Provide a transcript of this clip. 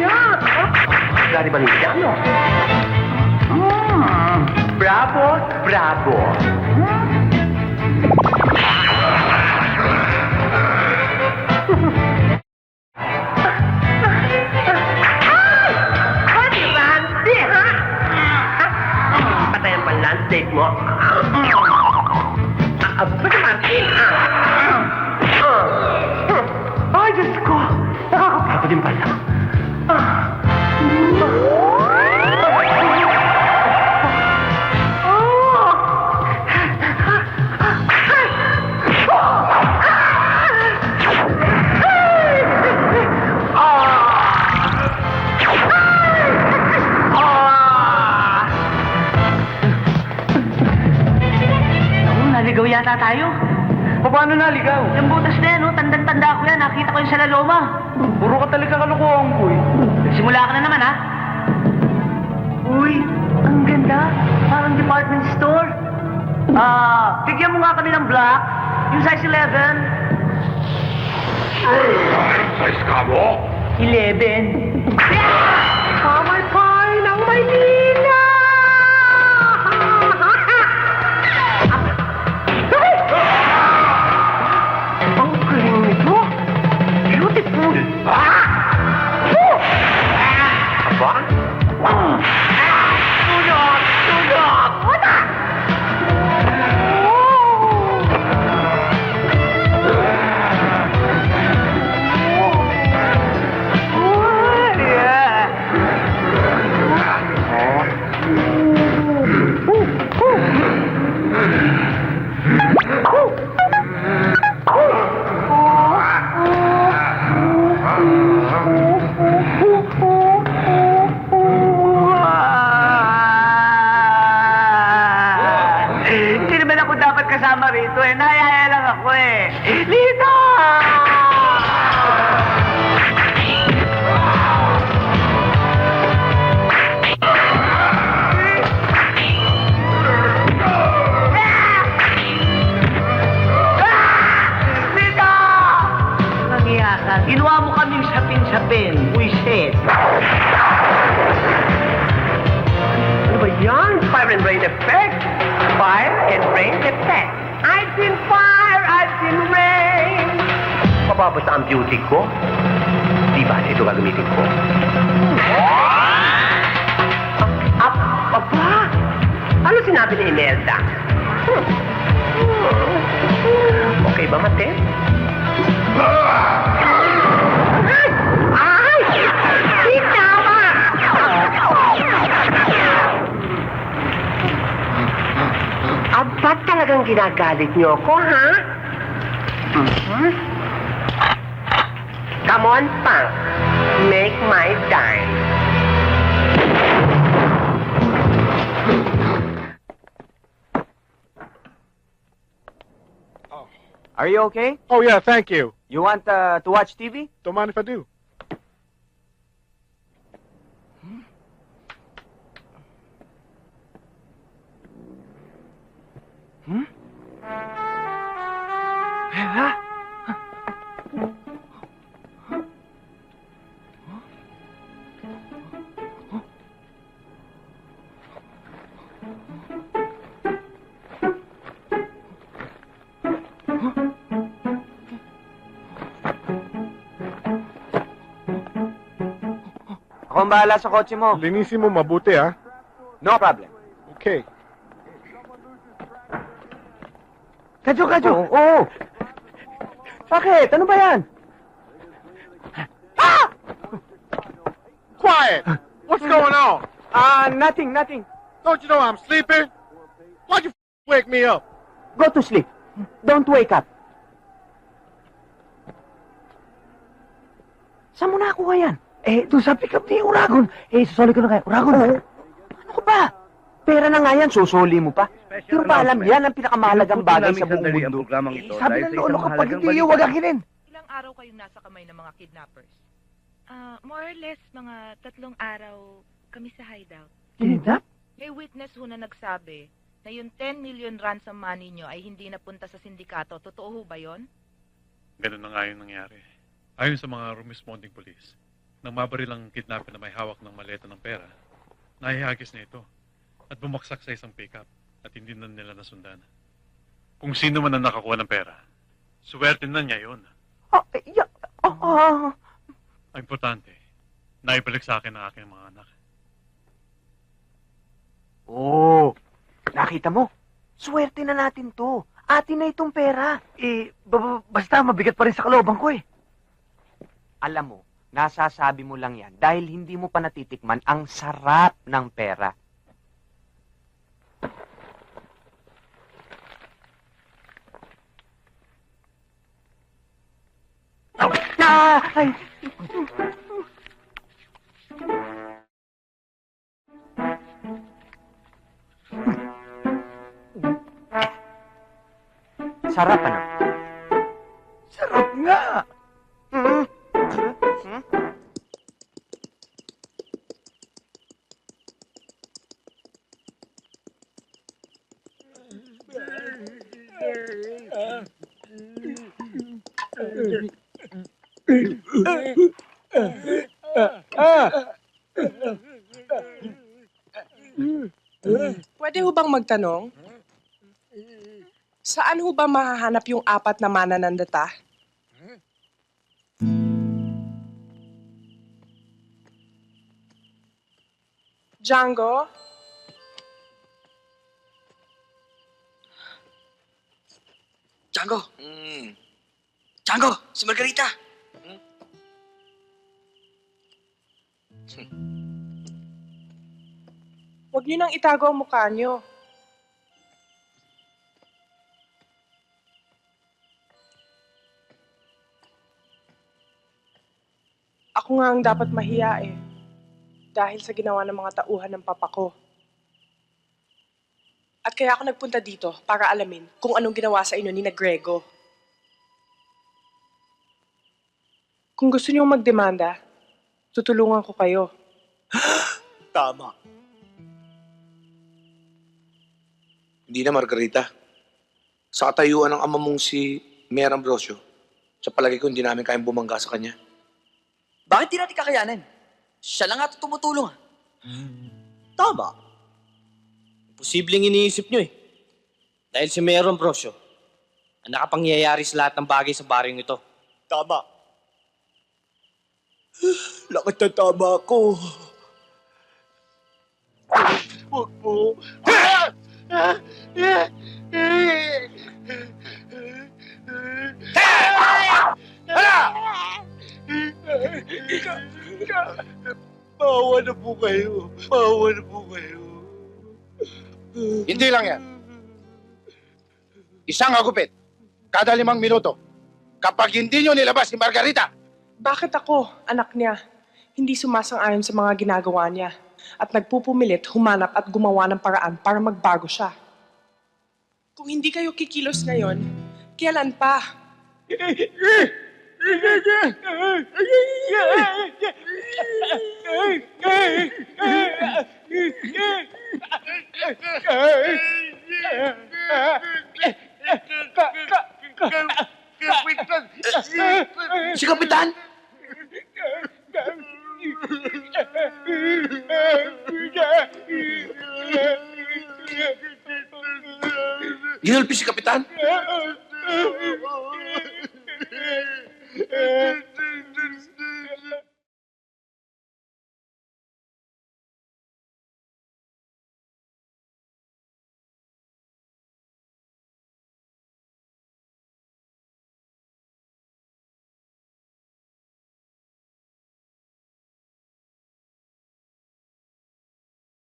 Yan! Gary Valenciano. Bravo, bravo. Honey Randy, ha? Patayan pa ang landscape mo. Pwede Martin, Ay, Diyos ko. Nakakapagod din pala. Naligaw yata tayo. Paano naligaw? Yung butas na yan, no? Tandang-tanda ko yan. Nakita ko yung sa laloma. Puro ka talaga kalokohan ko eh. Simula ka na naman, ha? Uy, ang ganda. Parang department store. Bigyan mo nga kami ng black. Yung size 11. Size ka mo? 11. Kamay pie ng Maynila! Ang galing nito. Beautiful. Aba? Tulog! Tulog! Wala! Hindi naman ako dapat kasama rito, eh. Nayaya lang ako, eh. Lito! Lito! Nangiya ka. Ginawa mo kaming sapin-sapin. Buisit. Ano ba yan? Fire and rain effect? Fire and rain effect. I've seen fire, I've seen rain. Mababasa ang beauty ko. Di ba ito gagamitin ko? Aba! Ano sinabi ni Imelda? Okay ba, Mate? Ay! Tama! Ba't talagang ginagalit niyo ako, ha? Come on, Punk. Make my dime. Are you okay? Oh, yeah, thank you. You want to watch TV? Don't mind if I do. Ako ang bahala sa kotse mo. Linisin mo mabuti, ha? No problem. Okay. Kadyo! Oo! Bakit? Ano ba yan? Quiet! What's going on? Nothing. Don't you know I'm sleeping? Why'd you wake me up? Go to sleep. Don't wake up. Saan mo nakuha yan? Doon sa pick-up ni Uragon. Susuli ko na kayo. Uragon? Ano ka ba? Pera na nga yan, susuli mo pa. Yung pa alam yan ang pinakamahalagang bagay sa buong mundo. Sabi ng lolo ko, pag hindi yung wagakinin. Ilang araw kayong nasa kamay ng mga kidnappers? More or less, mga 3 araw kami sa hideout. Kidnap? May witness ho na nagsabi na yung 10 million ransom money nyo ay hindi napunta sa sindikato. Totoo ho ba yon? Ganun na nga yung nangyari. Ayon sa mga responding police. Nang mabaril ang kidnapper na may hawak ng maleta ng pera, nahihagis niya ito at bumaksak sa isang pickup at hindi na nila nasundan. Kung sino man ang nakakuha ng pera, swerte na niya yun. Ang importante, naibalik sa akin ang aking mga anak. Oo. Nakita mo? Swerte na natin to. Atin na itong pera. Basta mabigat pa rin sa kalooban ko eh. Alam mo, nasasabi mo lang yan dahil hindi mo pa natitikman ang sarap ng pera. Ay! Sarap ano? Sarap nga! Pwede ho bang magtanong? Saan ho ba mahahanap yung apat na mananandata? Django? Django! Django! Si Margarita! Huwag niyo nang itago ang mukha niyo. Ako nga ang dapat mahiya eh. Dahil sa ginawa ng mga tauhan ng papa ko. At kaya ako nagpunta dito para alamin kung anong ginawa sa inyo ni na Grego. Kung gusto niyo magdemanda, tutulungan ko kayo. Tama. Hindi na, Margarita. Sa katayuan ng ama mong si Mayor Ambrosio, sa palagi ko hindi namin kayang bumangga sa kanya. Bakit di natin kakayanin? Siya lang ata tumutulong. Tama. Posibleng iniisip nyo eh. Dahil si Mayor Ambrosio, ang nakapangyayari sa lahat ng bagay sa baryong ito. Tama. Lakad na tama ako. Huwag po. Maawa na po kayo. Maawa na po kayo. Hindi lang yan. Isang agupit, kada 5 minuto. Kapag hindi nyo nilabas si Margarita, Bakit ako, anak niya, hindi sumasang-ayon sa mga ginagawa niya at nagpupumilit humanap at gumawa ng paraan para magbago siya? Kung hindi kayo kikilos ngayon, kailan pa? Si Kapitan! Ginulpi si Kapitan?